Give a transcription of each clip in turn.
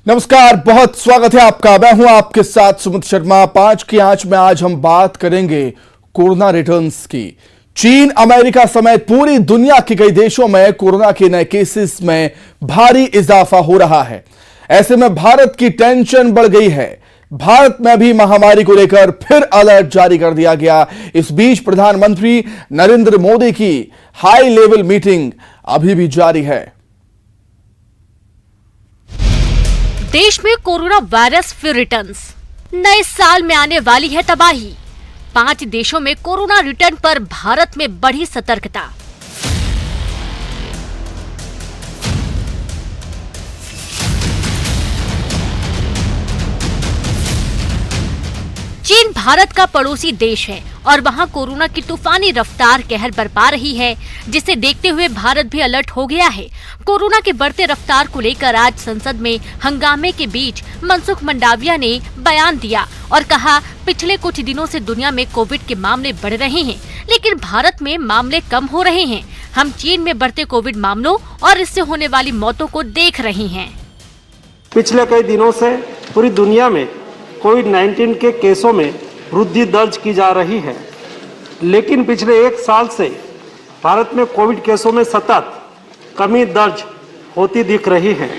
नमस्कार, बहुत स्वागत है आपका। मैं हूं आपके साथ सुमित शर्मा। 5 की आंच में आज हम बात करेंगे कोरोना रिटर्न्स की। चीन, अमेरिका समेत पूरी दुनिया के कई देशों में कोरोना के नए केसेस में भारी इजाफा हो रहा है। ऐसे में भारत की टेंशन बढ़ गई है। भारत में भी महामारी को लेकर फिर अलर्ट जारी कर दिया गया। इस बीच प्रधानमंत्री नरेंद्र मोदी की हाई लेवल मीटिंग अभी भी जारी है। देश में कोरोना वायरस फिर रिटर्न्स। नए साल में आने वाली है तबाही। 5 देशों में कोरोना रिटर्न पर भारत में बढ़ी सतर्कता। चीन भारत का पड़ोसी देश है और वहां कोरोना की तूफानी रफ्तार कहर बरपा रही है, जिसे देखते हुए भारत भी अलर्ट हो गया है। कोरोना के बढ़ते रफ्तार को लेकर आज संसद में हंगामे के बीच मनसुख मंडाविया ने बयान दिया और कहा, पिछले कुछ दिनों से दुनिया में कोविड के मामले बढ़ रहे हैं, लेकिन भारत में मामले कम हो रहे हैं। हम चीन में बढ़ते कोविड मामलों और इससे होने वाली मौतों को देख रहे हैं। पिछले कई दिनों से पूरी दुनिया में कोविड-19 के केसों में वृद्धि दर्ज की जा रही है, लेकिन पिछले 1 साल से भारत में कोविड केसों में सतत कमी दर्ज होती दिख रही है।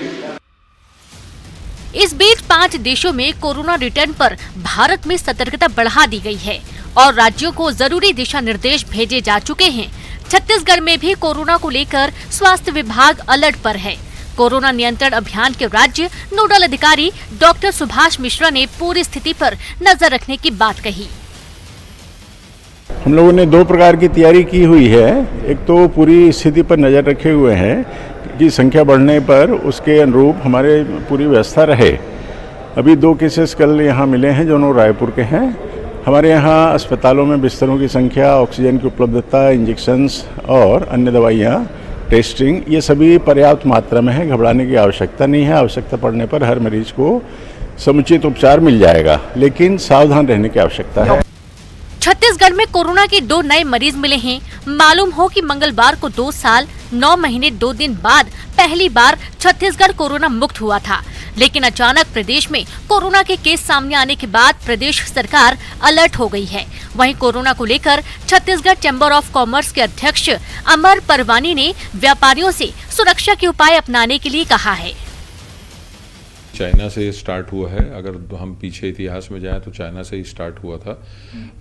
इस बीच 5 देशों में कोरोना रिटर्न पर भारत में सतर्कता बढ़ा दी गई है और राज्यों को जरूरी दिशा निर्देश भेजे जा चुके हैं। छत्तीसगढ़ में भी कोरोना को लेकर स्वास्थ्य विभाग अलर्ट पर है। कोरोना नियंत्रण अभियान के राज्य नोडल अधिकारी डॉक्टर सुभाष मिश्रा ने पूरी स्थिति पर नजर रखने की बात कही। हम लोगों ने 2 प्रकार की तैयारी की हुई है। एक तो पूरी स्थिति पर नज़र रखे हुए हैं कि संख्या बढ़ने पर उसके अनुरूप हमारे पूरी व्यवस्था रहे। अभी 2 केसेस कल यहाँ मिले हैं जो रायपुर के हैं। हमारे यहाँ अस्पतालों में बिस्तरों की संख्या, ऑक्सीजन की उपलब्धता, इंजेक्शन्स और अन्य दवाइयाँ, टेस्टिंग, ये सभी पर्याप्त मात्रा में है। घबराने की आवश्यकता नहीं है। आवश्यकता पड़ने पर हर मरीज को समुचित उपचार मिल जाएगा, लेकिन सावधान रहने की आवश्यकता है। छत्तीसगढ़ में कोरोना के 2 नए मरीज मिले हैं। मालूम हो कि मंगलवार को 2 साल 9 महीने 2 दिन बाद पहली बार छत्तीसगढ़ कोरोना मुक्त हुआ था, लेकिन अचानक प्रदेश में कोरोना के केस सामने आने के बाद प्रदेश सरकार अलर्ट हो गई है। वहीं कोरोना को लेकर छत्तीसगढ़ चैम्बर ऑफ कॉमर्स के अध्यक्ष अमर परवानी ने व्यापारियों से सुरक्षा के उपाय अपनाने के लिए कहा है। चाइना से स्टार्ट हुआ है। अगर हम पीछे इतिहास में जाएं तो चाइना से ही स्टार्ट हुआ था।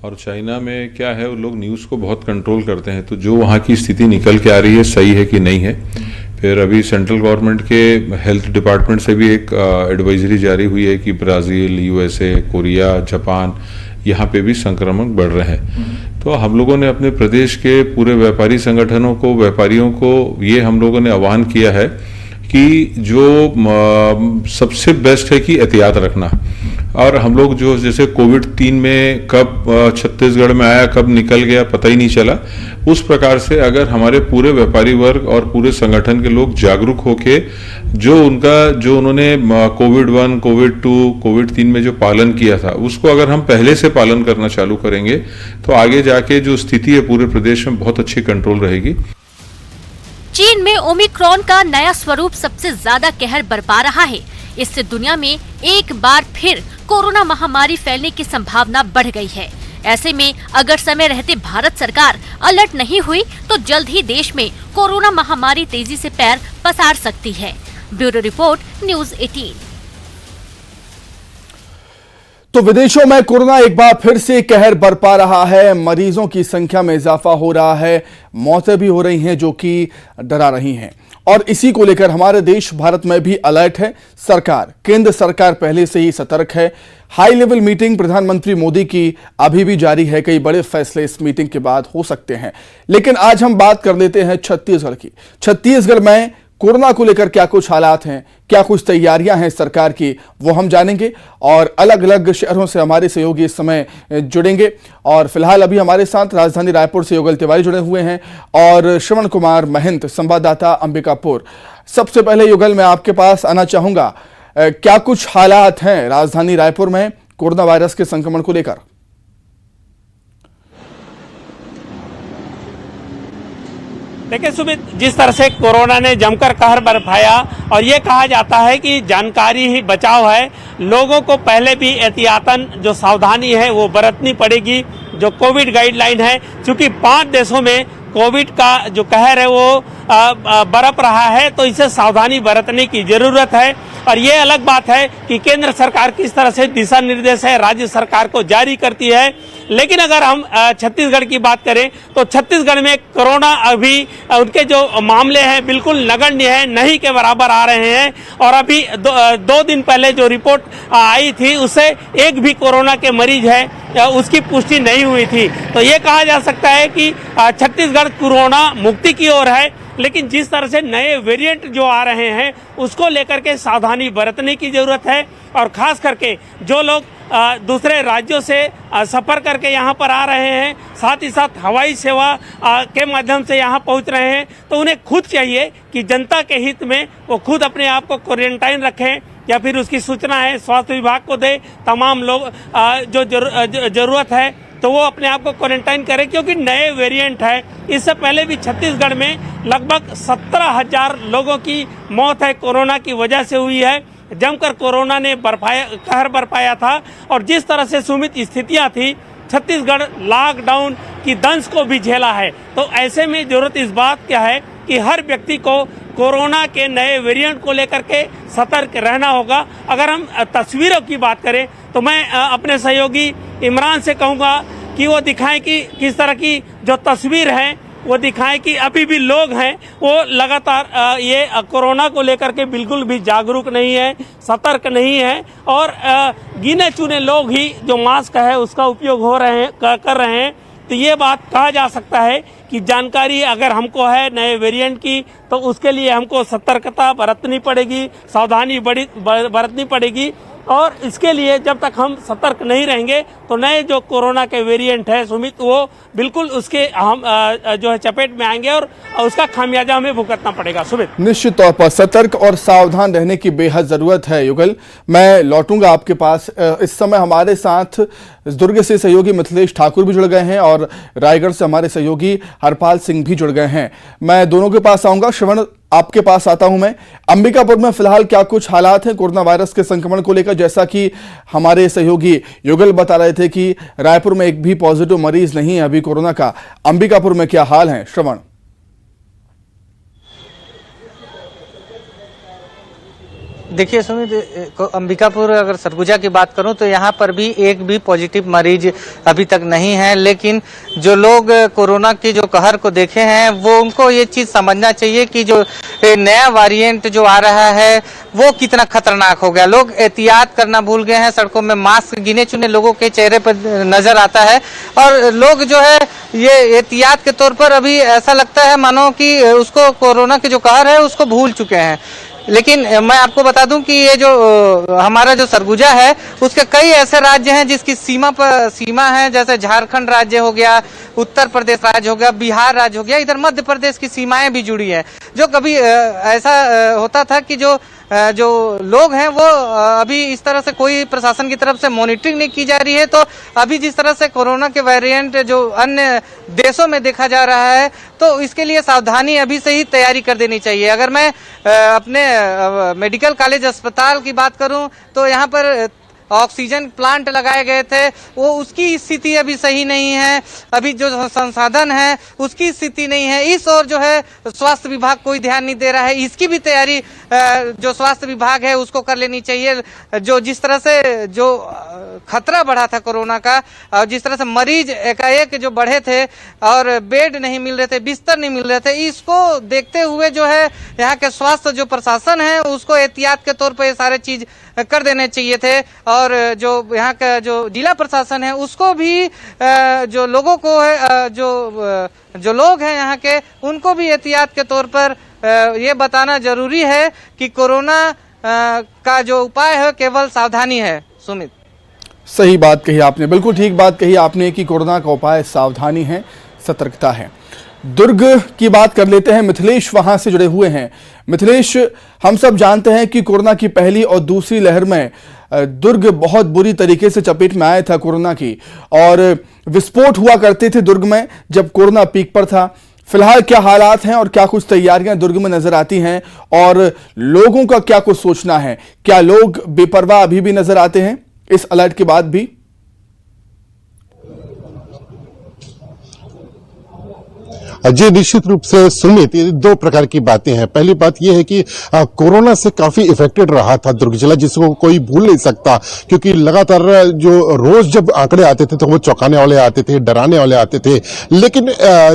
और चाइना में क्या है, वो लोग न्यूज़ को बहुत कंट्रोल करते हैं, तो जो वहाँ की स्थिति निकल के आ रही है सही है कि नहीं है। फिर अभी सेंट्रल गवर्नमेंट के हेल्थ डिपार्टमेंट से भी एक एडवाइजरी जारी हुई है कि ब्राज़ील, यूएसए, कोरिया, जापान, यहाँ पे भी संक्रमण बढ़ रहे हैं। तो हम लोगों ने अपने प्रदेश के पूरे व्यापारी संगठनों को, व्यापारियों को ये हम लोगों ने आह्वान किया है कि जो सबसे बेस्ट है कि एहतियात रखना। और हम लोग जो जैसे कोविड-3 में कब छत्तीसगढ़ में आया, कब निकल गया, पता ही नहीं चला, उस प्रकार से अगर हमारे पूरे व्यापारी वर्ग और पूरे संगठन के लोग जागरूक होके जो उन्होंने कोविड-1, कोविड-2, कोविड-3 में जो पालन किया था, उसको अगर हम पहले से पालन करना चालू करेंगे तो आगे जाके जो स्थिति है पूरे प्रदेश में बहुत अच्छी कंट्रोल रहेगी। चीन में ओमिक्रॉन का नया स्वरूप सबसे ज्यादा कहर बरपा रहा है। इससे दुनिया में एक बार फिर कोरोना महामारी फैलने की संभावना बढ़ गई है। ऐसे में अगर समय रहते भारत सरकार अलर्ट नहीं हुई तो जल्द ही देश में कोरोना महामारी तेजी से पैर पसार सकती है। Bureau report, news 18। तो विदेशों में कोरोना एक बार फिर से कहर बरपा रहा है। मरीजों की संख्या में इजाफा हो रहा है, मौतें भी हो रही हैं जो कि डरा रही हैं। और इसी को लेकर हमारे देश भारत में भी अलर्ट है। केंद्र सरकार पहले से ही सतर्क है। हाई लेवल मीटिंग प्रधानमंत्री मोदी की अभी भी जारी है। कई बड़े फैसले इस मीटिंग के बाद हो सकते हैं, लेकिन आज हम बात कर लेते हैं छत्तीसगढ़ की। छत्तीसगढ़ में कोरोना को लेकर क्या कुछ हालात हैं, क्या कुछ तैयारियां हैं सरकार की, वो हम जानेंगे। और अलग अलग शहरों से हमारे सहयोगी इस समय जुड़ेंगे। और फिलहाल अभी हमारे साथ राजधानी रायपुर से युगल तिवारी जुड़े हुए हैं और श्रवण कुमार महंत, संवाददाता अंबिकापुर। सबसे पहले युगल, मैं आपके पास आना चाहूंगा, क्या कुछ हालात हैं राजधानी रायपुर में कोरोना वायरस के संक्रमण को लेकर? देखिए सुमित, जिस तरह से कोरोना ने जमकर कहर बरपाया और ये कहा जाता है कि जानकारी ही बचाव है, लोगों को पहले भी एहतियातन जो सावधानी है वो बरतनी पड़ेगी। जो कोविड गाइडलाइन है, चूंकि 5 देशों में कोविड का जो कहर है वो बरप रहा है, तो इसे सावधानी बरतने की जरूरत है। और ये अलग बात है कि केंद्र सरकार किस तरह से दिशा निर्देश है राज्य सरकार को जारी करती है। लेकिन अगर हम छत्तीसगढ़ की बात करें तो छत्तीसगढ़ में कोरोना अभी उनके जो मामले हैं बिल्कुल नगण्य है, नहीं के बराबर आ रहे हैं। और अभी 2 दिन पहले जो रिपोर्ट आई थी उससे एक भी कोरोना के मरीज है उसकी पुष्टि नहीं हुई थी। तो ये कहा जा सकता है कि छत्तीसगढ़ कोरोना मुक्ति की ओर है। लेकिन जिस तरह से नए वेरिएंट जो आ रहे हैं उसको लेकर के सावधानी बरतने की जरूरत है। और खास करके जो लोग दूसरे राज्यों से सफर करके यहाँ पर आ रहे हैं, साथ ही साथ हवाई सेवा के माध्यम से यहाँ पहुँच रहे हैं, तो उन्हें खुद चाहिए कि जनता के हित में वो खुद अपने आप को क्वारंटाइन रखें या फिर उसकी सूचना है स्वास्थ्य विभाग को दे। तमाम लोग जो जरूरत है तो वो अपने आप को क्वारंटाइन करें, क्योंकि नए वेरिएंट है। इससे पहले भी छत्तीसगढ़ में लगभग 17,000 लोगों की मौत है कोरोना की वजह से हुई है। जमकर कोरोना ने कहर बरपाया था। और जिस तरह से सुमित स्थितियां थी, छत्तीसगढ़ लॉकडाउन की दंश को भी झेला है। तो ऐसे में जरूरत इस बात क्या है कि हर व्यक्ति को कोरोना के नए वेरिएंट को लेकर के सतर्क रहना होगा। अगर हम तस्वीरों की बात करें तो मैं अपने सहयोगी इमरान से कहूँगा कि वो दिखाएं कि किस तरह की जो तस्वीर है वो दिखाएं कि अभी भी लोग हैं वो लगातार ये कोरोना को लेकर के बिल्कुल भी जागरूक नहीं है, सतर्क नहीं है। और गिने चुने लोग ही जो मास्क है उसका उपयोग कर रहे हैं। तो ये बात कहा जा सकता है कि जानकारी अगर हमको है नए वेरिएंट की, तो उसके लिए हमको सतर्कता बरतनी पड़ेगी, सावधानी बरतनी पड़ेगी। और इसके लिए जब तक हम सतर्क नहीं रहेंगे तो नए जो कोरोना के वेरिएंट है सुमित, वो बिल्कुल उसके हम जो है चपेट में आएंगे और उसका खामियाजा हमें भुगतना पड़ेगा। सुमित, निश्चित तौर पर सतर्क और सावधान रहने की बेहद जरूरत है। युगल, मैं लौटूंगा आपके पास। इस समय हमारे साथ दुर्ग से सहयोगी मिथिलेश ठाकुर भी जुड़ गए हैं और रायगढ़ से हमारे सहयोगी हरपाल सिंह भी जुड़ गए हैं। मैं दोनों के पास आऊंगा। श्रवण, आपके पास आता हूं मैं। अंबिकापुर में फिलहाल क्या कुछ हालात हैं कोरोना वायरस के संक्रमण को लेकर? जैसा कि हमारे सहयोगी युगल बता रहे थे कि रायपुर में एक भी पॉजिटिव मरीज नहीं है अभी कोरोना का। अंबिकापुर में क्या हाल है श्रवण? देखिए सुमित, अंबिकापुर अगर सरगुजा की बात करूं तो यहाँ पर भी एक भी पॉजिटिव मरीज अभी तक नहीं है। लेकिन जो लोग कोरोना की जो कहर को देखे हैं वो उनको ये चीज समझना चाहिए कि जो नया वेरिएंट जो आ रहा है वो कितना खतरनाक हो गया। लोग एहतियात करना भूल गए हैं। सड़कों में मास्क गिने चुने लोगों के चेहरे पर नजर आता है और लोग जो है ये एहतियात के तौर पर अभी ऐसा लगता है मानो कि उसको कोरोना के जो कहर है उसको भूल चुके हैं। लेकिन मैं आपको बता दूं कि ये जो हमारा जो सरगुजा है उसके कई ऐसे राज्य हैं जिसकी सीमा है, जैसे झारखंड राज्य हो गया, उत्तर प्रदेश राज्य हो गया, बिहार राज्य हो गया, इधर मध्य प्रदेश की सीमाएं भी जुड़ी हैं। जो कभी ऐसा होता था कि जो लोग हैं वो अभी इस तरह से कोई प्रशासन की तरफ से मॉनिटरिंग नहीं की जा रही है। तो अभी जिस तरह से कोरोना के वेरिएंट जो अन्य देशों में देखा जा रहा है तो इसके लिए सावधानी अभी से ही तैयारी कर देनी चाहिए। अगर मैं अपने मेडिकल कॉलेज अस्पताल की बात करूं तो यहाँ पर ऑक्सीजन प्लांट लगाए गए थे, वो उसकी स्थिति अभी सही नहीं है। अभी जो संसाधन है उसकी स्थिति नहीं है। इस और जो है स्वास्थ्य विभाग कोई ध्यान नहीं दे रहा है। इसकी भी तैयारी जो स्वास्थ्य विभाग है उसको कर लेनी चाहिए। जो जिस तरह से जो खतरा बढ़ा था कोरोना का और जिस तरह से मरीज एकाएक जो बढ़े थे और बेड नहीं मिल रहे थे, बिस्तर नहीं मिल रहे थे, इसको देखते हुए जो है यहाँ के स्वास्थ्य जो प्रशासन है उसको एहतियात के तौर पर ये सारे चीज कर देने चाहिए थे। और जो यहाँ का जो जिला प्रशासन है उसको भी जो लोगों को है जो लोग हैं यहाँ के उनको भी एहतियात के तौर पर ये बताना जरूरी है कि कोरोना का जो उपाय है केवल सावधानी है। सुमित, सही बात कही आपने, बिल्कुल ठीक बात कही आपने कि कोरोना का उपाय सावधानी है, सतर्कता है। दुर्ग की बात कर लेते हैं। मिथिलेश वहां से जुड़े हुए हैं। मिथिलेश, हम सब जानते हैं कि कोरोना की पहली और दूसरी लहर में दुर्ग बहुत बुरी तरीके से चपेट में आया था कोरोना की, और विस्फोट हुआ करते थे दुर्ग में जब कोरोना पीक पर था। फिलहाल क्या हालात हैं और क्या कुछ तैयारियां दुर्ग में नजर आती हैं और लोगों का क्या कुछ सोचना है? क्या लोग बेपरवाह अभी भी नजर आते हैं इस अलर्ट के बाद भी? जी निश्चित रूप से सुमित, ये दो प्रकार की बातें हैं। पहली बात यह है कि कोरोना से काफी इफेक्टेड रहा था दुर्ग जिला, जिसको कोई भूल नहीं सकता, क्योंकि लगातार जो रोज जब आंकड़े आते थे तो वो चौंकाने वाले आते थे, डराने वाले आते थे। लेकिन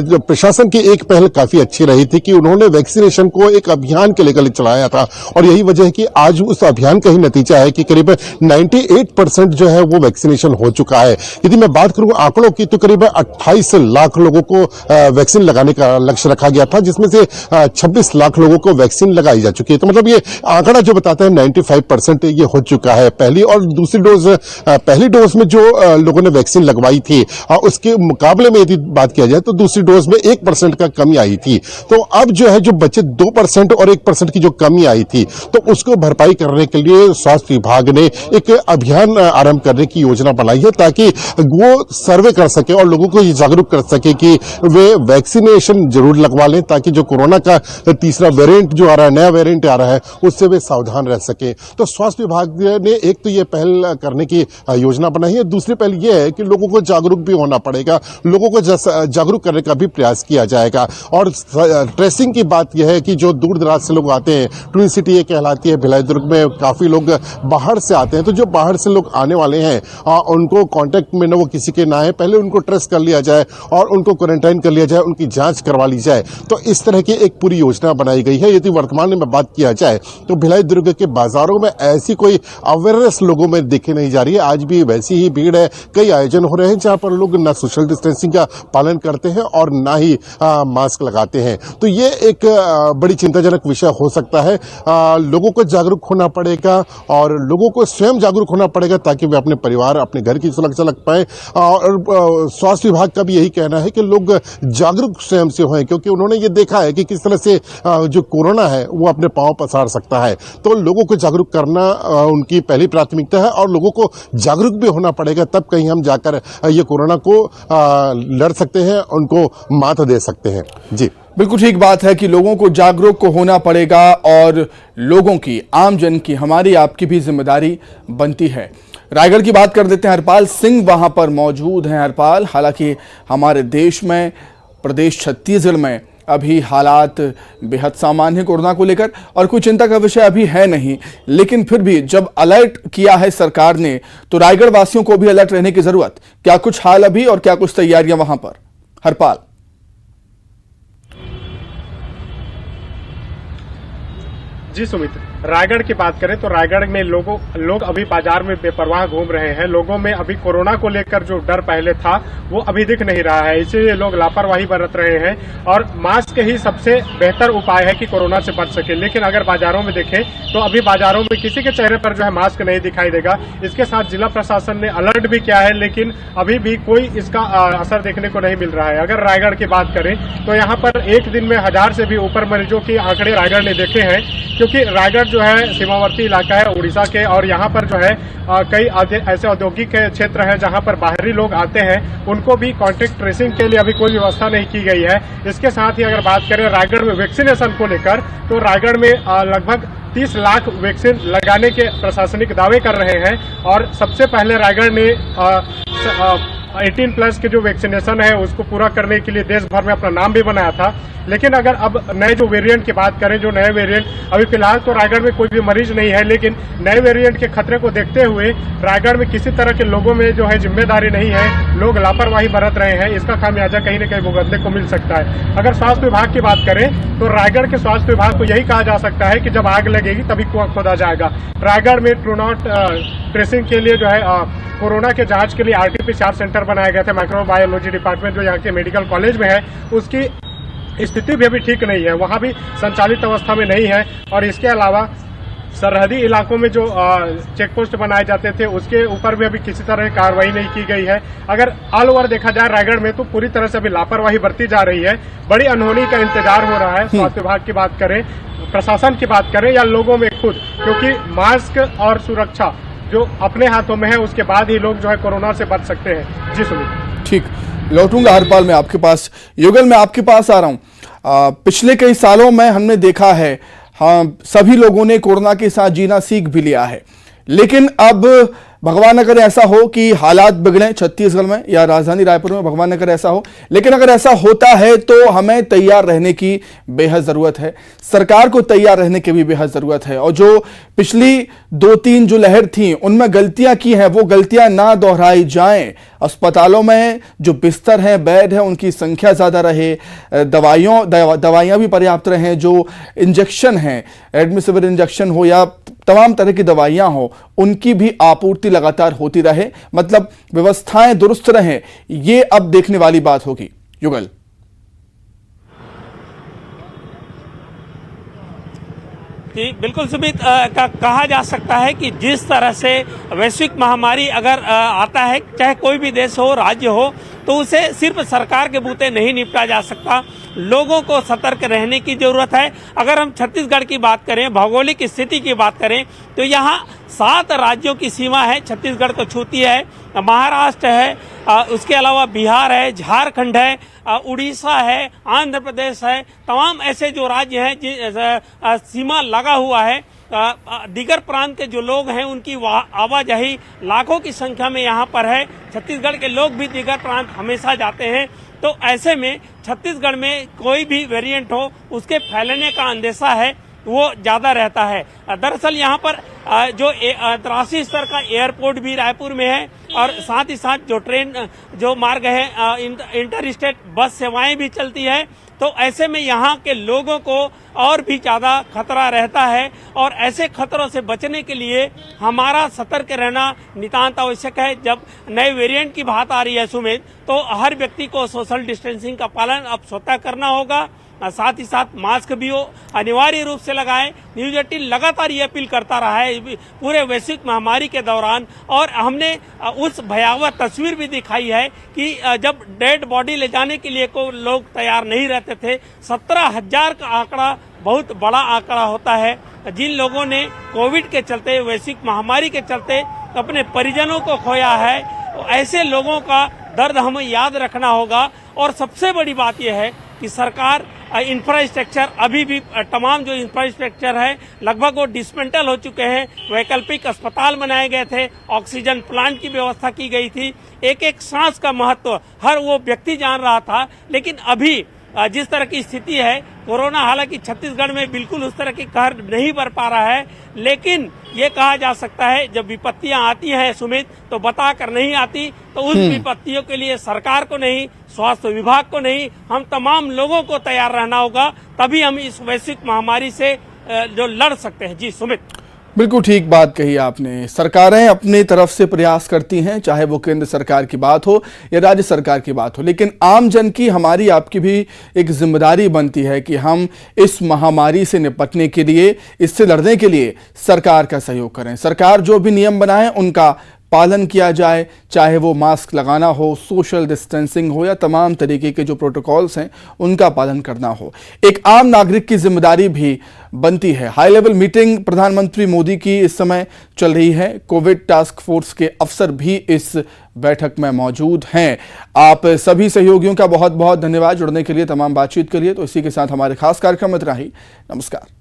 जो प्रशासन की एक पहल काफी अच्छी रही थी कि उन्होंने वैक्सीनेशन को एक अभियान के लेकर चलाया था, और यही वजह है कि आज उस अभियान का ही नतीजा है कि करीब 98% जो है वो वैक्सीनेशन हो चुका है। यदि मैं बात करूं आंकड़ों की तो करीब 28 लाख लोगों को वैक्सीन लगाने का लक्ष्य रखा गया था, जिसमें से 26 लाख लोगों को वैक्सीन लगाई जा चुकी है। तो मतलब ये आंकड़ा जो बताता है 95% ये हो चुका है पहली और दूसरी डोज। पहली डोज में जो लोगों ने वैक्सीन लगवाई थी उसके मुकाबले में यदि बात किया जाए तो दूसरी डोज में 1% का कमी आई थी। तो अब जो है जो बचे 2% और 1% की जो कमी आई थी, तो उसको भरपाई करने के लिए स्वास्थ्य विभाग ने एक अभियान आरंभ करने की योजना बनाई है, ताकि वो सर्वे कर सके और लोगों को ये जागरूक कर सके कि वे वैक्सीनेशन जरूर लगवा लें, ताकि जो कोरोना का तीसरा वेरिएंट जो आ रहा है, नया वेरिएंट आ रहा है, उससे वे सावधान रह सके। तो स्वास्थ्य विभाग ने एक तो ये पहल करने की योजना बनाई है, दूसरी पहल ये है कि लोगों को जागरूक भी होना पड़ेगा, लोगों को जागरूक करने का भी प्रयास किया जाएगा। और ट्रेसिंग की बात यह है कि जो दूर दराज से लोग आते हैं, ट्विन सिटी ये कहलाती है, भिलाई दुर्ग में काफी लोग बाहर से आते हैं, तो जो बाहर से लोग आने वाले हैं उनको कॉन्टेक्ट में न वो किसी के ना है, पहले उनको ट्रेस कर लिया जाए और उनको क्वारंटाइन कर लिया जाए, उनकी जांच करवा ली जाए। तो इस तरह की एक पूरी योजना बनाई गई है। यदि वर्तमान में बात किया जाए तो भिलाई दुर्ग के बाजारों में ऐसी कोई अवेयरनेस लोगों में देखी नहीं जा रही है। आज भी वैसी ही भीड़ है, कई आयोजन हो रहे हैं जहां पर लोग ना सोशल डिस्टेंसिंग का पालन करते हैं और ना ही मास्क लगाते हैं। तो ये एक बड़ी चिंताजनक विषय हो सकता है। लोगों को जागरूक होना पड़ेगा और लोगों को स्वयं जागरूक होना पड़ेगा, ताकि वे अपने परिवार, अपने घर की सुरक्षा रख पाए। और स्वास्थ्य विभाग का भी यही कहना है कि लोग जागरूक स्वयं से हों, क्योंकि उन्होंने ये देखा है कि किस तरह से जो कोरोना है वो अपने पांव पसार सकता है। तो लोगों को जागरूक करना उनकी पहली प्राथमिकता है और लोगों को जागरूक भी होना पड़ेगा, तब कहीं हम जाकर ये कोरोना को लड़ सकते हैं, उनको मात दे सकते हैं। जी बिल्कुल ठीक बात है कि लोगों को जागरूक होना पड़ेगा और लोगों की, आम जन की, हमारी आपकी भी जिम्मेदारी बनती है। रायगढ़ की बात कर देते हैं, हरपाल सिंह वहां पर मौजूद हैं। हरपाल, हालांकि हमारे देश में, प्रदेश छत्तीसगढ़ में अभी हालात बेहद सामान्य हैं कोरोना को लेकर और कोई चिंता का विषय अभी है नहीं, लेकिन फिर भी जब अलर्ट किया है सरकार ने तो रायगढ़ वासियों को भी अलर्ट रहने की जरूरत। क्या कुछ हाल अभी और क्या कुछ तैयारियां वहां पर? हरपाल जी सुमित, रायगढ़ की बात करें तो रायगढ़ में लोग अभी बाजार में बेपरवाह घूम रहे हैं। लोगों में अभी कोरोना को लेकर जो डर पहले था वो अभी दिख नहीं रहा है, इसीलिए लोग लापरवाही बरत रहे हैं और मास्क ही सबसे बेहतर उपाय है कि कोरोना से बच सके। लेकिन अगर बाजारों में देखें तो अभी बाजारों में किसी के चेहरे पर जो है मास्क नहीं दिखाई देगा। इसके साथ जिला प्रशासन ने अलर्ट भी किया है, लेकिन अभी भी कोई इसका असर देखने को नहीं मिल रहा है। अगर रायगढ़ की बात करें तो यहाँ पर एक दिन में 1000 से भी ऊपर मरीजों के आंकड़े रायगढ़ ने देखे हैं, क्योंकि रायगढ़ जो है सीमावर्ती इलाका है उड़ीसा के, और यहाँ पर जो है कई ऐसे औद्योगिक क्षेत्र हैं जहाँ पर बाहरी लोग आते हैं, उनको भी कॉन्टेक्ट ट्रेसिंग के लिए अभी कोई व्यवस्था नहीं की गई है। इसके साथ ही अगर बात करें रायगढ़ में वैक्सीनेशन को लेकर तो रायगढ़ में लगभग 30 लाख वैक्सीन लगाने के प्रशासनिक दावे कर रहे हैं और सबसे पहले रायगढ़ ने 18+ के जो वैक्सीनेशन है उसको पूरा करने के लिए देश भर में अपना नाम भी बनाया था। लेकिन अगर अब नए जो वेरिएंट की बात करें, जो नए वेरिएंट अभी फिलहाल तो रायगढ़ में कोई भी मरीज नहीं है, लेकिन नए वेरिएंट के खतरे को देखते हुए रायगढ़ में किसी तरह के लोगों में जो है जिम्मेदारी नहीं है, लोग लापरवाही बरत रहे हैं। इसका खामियाजा कहीं न कहीं भुगतने को मिल सकता है। अगर स्वास्थ्य विभाग की बात करें तो रायगढ़ के स्वास्थ्य विभाग को यही कहा जा सकता है कि जब आग लगेगी तभी कुआं खोदा जाएगा। रायगढ़ में ट्रू नॉट ट्रेसिंग के लिए जो है कोरोना के जांच के लिए RT-PCR सेंटर बनाए गए थे। माइक्रोबायोलॉजी डिपार्टमेंट जो यहाँ के मेडिकल कॉलेज में है उसकी स्थिति भी अभी ठीक नहीं है, वहाँ भी संचालित अवस्था में नहीं है। और इसके अलावा सरहदी इलाकों में जो चेक पोस्ट बनाए जाते थे उसके ऊपर भी अभी किसी तरह की कार्रवाई नहीं की गई है। अगर ऑल ओवर देखा जाए रायगढ़ में तो पूरी तरह से अभी लापरवाही बरती जा रही है। बड़ी अनहोनी का इंतजार हो रहा है। स्वास्थ्य विभाग की बात करें, प्रशासन की बात करें या लोगों में खुद, क्योंकि मास्क और सुरक्षा जो अपने हाथों में है उसके बाद ही लोग जो है कोरोना से बच सकते हैं। जी सुमित। ठीक। लौटूंगा हरपाल में आपके पास। युगल मैं आपके पास आ रहा हूं। पिछले कई सालों में हमने देखा है, हाँ, सभी लोगों ने कोरोना के साथ जीना सीख भी लिया है, लेकिन अब भगवान न करे ऐसा हो कि हालात बिगड़े छत्तीसगढ़ में या राजधानी रायपुर में, भगवान न करे ऐसा हो, लेकिन अगर ऐसा होता है तो हमें तैयार रहने की बेहद जरूरत है, सरकार को तैयार रहने की भी बेहद जरूरत है। और जो पिछली 2-3 जो लहर थी उनमें गलतियां की हैं वो गलतियां ना दोहराई जाएं। अस्पतालों में जो बिस्तर हैं, बेड है, उनकी संख्या ज्यादा रहे, दवाइयां भी पर्याप्त रहें, जो इंजेक्शन हैं, एडमिसिविर इंजेक्शन हो या तमाम तरह की दवाइयां हो, उनकी भी आपूर्ति लगातार होती रहे, मतलब व्यवस्थाएं दुरुस्त रहें, ये अब देखने वाली बात होगी। युगल जी बिल्कुल सुमित, कहा जा सकता है कि जिस तरह से वैश्विक महामारी अगर आता है, चाहे कोई भी देश हो, राज्य हो, तो उसे सिर्फ सरकार के बूते नहीं निपटा जा सकता, लोगों को सतर्क रहने की जरूरत है। अगर हम छत्तीसगढ़ की बात करें, भौगोलिक स्थिति की बात करें, तो यहाँ 7 राज्यों की सीमा है, छत्तीसगढ़ को छूती है, महाराष्ट्र है, उसके अलावा बिहार है, झारखंड है, उड़ीसा है, आंध्र प्रदेश है, तमाम ऐसे जो राज्य हैं सीमा लगा हुआ है। दीगर प्रांत के जो लोग हैं उनकी आवाजाही लाखों की संख्या में यहाँ पर है। छत्तीसगढ़ के लोग भी दीगर प्रांत हमेशा जाते हैं, तो ऐसे में छत्तीसगढ़ में कोई भी वेरिएंट हो उसके फैलने का अंदेशा है वो ज्यादा रहता है। दरअसल यहाँ पर जो अंतर्राष्ट्रीय स्तर का एयरपोर्ट भी रायपुर में है और साथ ही साथ जो ट्रेन जो मार्ग है, इंटर स्टेट बस सेवाएं भी चलती है, तो ऐसे में यहाँ के लोगों को और भी ज्यादा खतरा रहता है और ऐसे खतरों से बचने के लिए हमारा सतर्क रहना नितांत आवश्यक है। जब नए वेरिएंट की बात आ रही है सुमित, तो हर व्यक्ति को सोशल डिस्टेंसिंग का पालन अब स्वतः करना होगा, साथ ही साथ मास्क भी हो अनिवार्य रूप से लगाएं। न्यूज 18 लगातार ये अपील करता रहा है पूरे वैश्विक महामारी के दौरान, और हमने उस भयावह तस्वीर भी दिखाई है कि जब डेड बॉडी ले जाने के लिए को लोग तैयार नहीं रहते थे। 17,000 का आंकड़ा बहुत बड़ा आंकड़ा होता है। जिन लोगों ने कोविड के चलते, वैश्विक महामारी के चलते अपने परिजनों को खोया है, ऐसे लोगों का दर्द हमें याद रखना होगा। और सबसे बड़ी बात यह है कि सरकार इंफ्रास्ट्रक्चर, अभी भी तमाम जो इंफ्रास्ट्रक्चर है लगभग वो डिसमेंटल हो चुके हैं। वैकल्पिक अस्पताल बनाए गए थे, ऑक्सीजन प्लांट की व्यवस्था की गई थी, एक एक सांस का महत्व हर वो व्यक्ति जान रहा था। लेकिन अभी जिस तरह की स्थिति है, कोरोना हालांकि छत्तीसगढ़ में बिल्कुल उस तरह की कहर नहीं बर पा रहा है, लेकिन ये कहा जा सकता है जब विपत्तियां आती हैं सुमित, तो बता कर नहीं आती, तो उस विपत्तियों के लिए सरकार को नहीं, स्वास्थ्य विभाग को नहीं, हम तमाम लोगों को तैयार रहना होगा, तभी हम इस वैश्विक महामारी से जो लड़ सकते हैं। जी सुमित, बिल्कुल ठीक बात कही आपने। सरकारें अपनी तरफ से प्रयास करती हैं, चाहे वो केंद्र सरकार की बात हो या राज्य सरकार की बात हो, लेकिन आम जन की, हमारी आपकी भी एक जिम्मेदारी बनती है कि हम इस महामारी से निपटने के लिए, इससे लड़ने के लिए सरकार का सहयोग करें। सरकार जो भी नियम बनाए उनका पालन किया जाए, चाहे वो मास्क लगाना हो, सोशल डिस्टेंसिंग हो या तमाम तरीके के जो प्रोटोकॉल्स हैं उनका पालन करना हो। एक आम नागरिक की जिम्मेदारी भी बनती है। हाई लेवल मीटिंग प्रधानमंत्री मोदी की इस समय चल रही है। कोविड टास्क फोर्स के अफसर भी इस बैठक में मौजूद हैं। आप सभी सहयोगियों का बहुत बहुत धन्यवाद जुड़ने के लिए, तमाम बातचीत के लिए। तो इसी के साथ हमारे खास कार्यक्रम में इतना ही। नमस्कार।